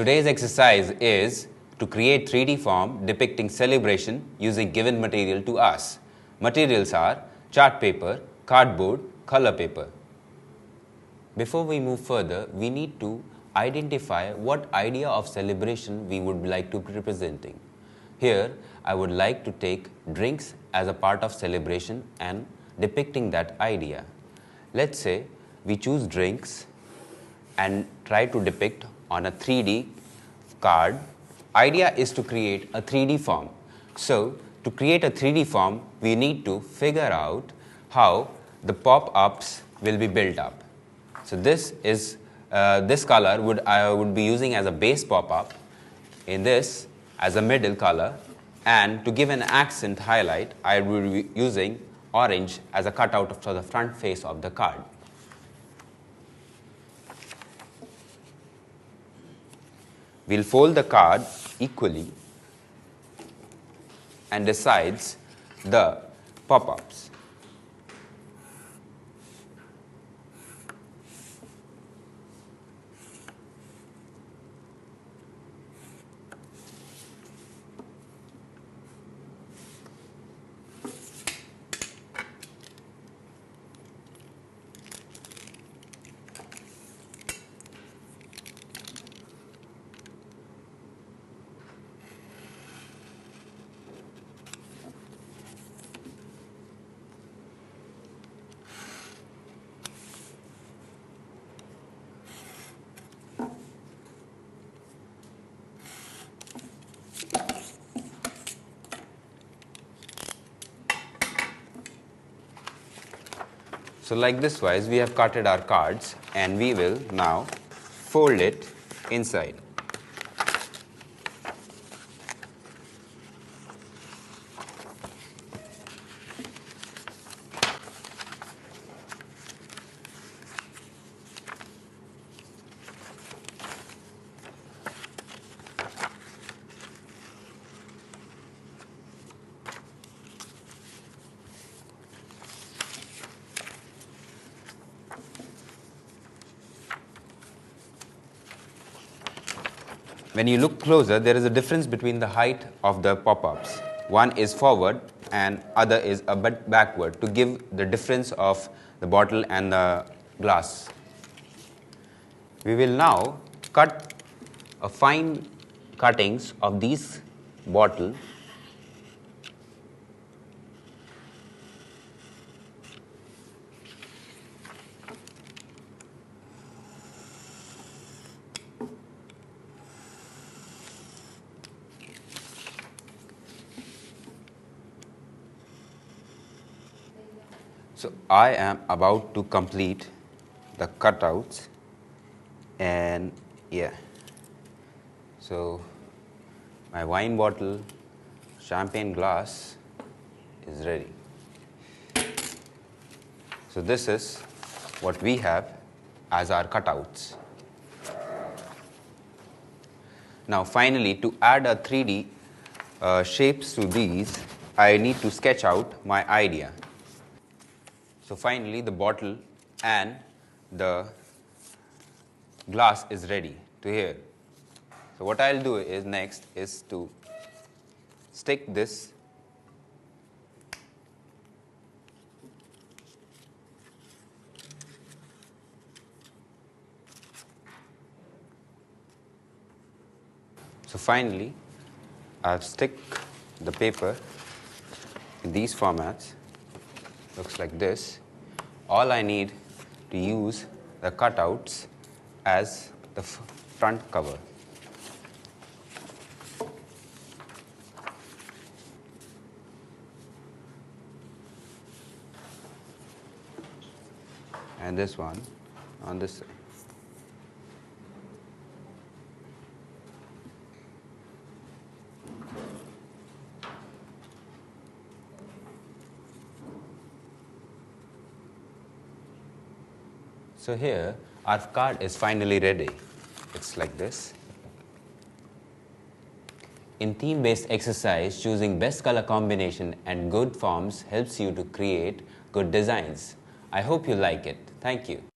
Today's exercise is to create 3D form depicting celebration using given material to us. Materials are chart paper, cardboard, color paper. Before we move further, we need to identify what idea of celebration we would like to be representing. Here, I would like to take drinks as a part of celebration and depicting that idea. Let's say we choose drinks and try to depict on a 3D card. Idea is to create a 3D form. So, to create a 3D form, we need to figure out how the pop-ups will be built up. So this is this color I would be using as a base pop-up, in this as a middle color, and to give an accent highlight, I will be using orange as a cutout for the front face of the card. We'll fold the card equally and decides the pop-ups. So like this wise, we have cutted our cards and we will now fold it inside. When you look closer, there is a difference between the height of the pop-ups. One is forward and other is a bit backward to give the difference of the bottle and the glass. We will now cut a fine cuttings of these bottle . So I am about to complete the cutouts, and yeah, so my wine bottle, champagne glass is ready. So this is what we have as our cutouts. Now finally, to add a 3D shapes to these, I need to sketch out my idea. So finally, the bottle and the glass is ready to here. So what I'll do is next is to stick this So finally, I've stick the paper in these formats. Looks like this. All I need to use the cutouts as the front cover. And this one on this side. So here, our card is finally ready. It's like this. In theme-based exercise, choosing best color combination and good forms helps you to create good designs. I hope you like it. Thank you.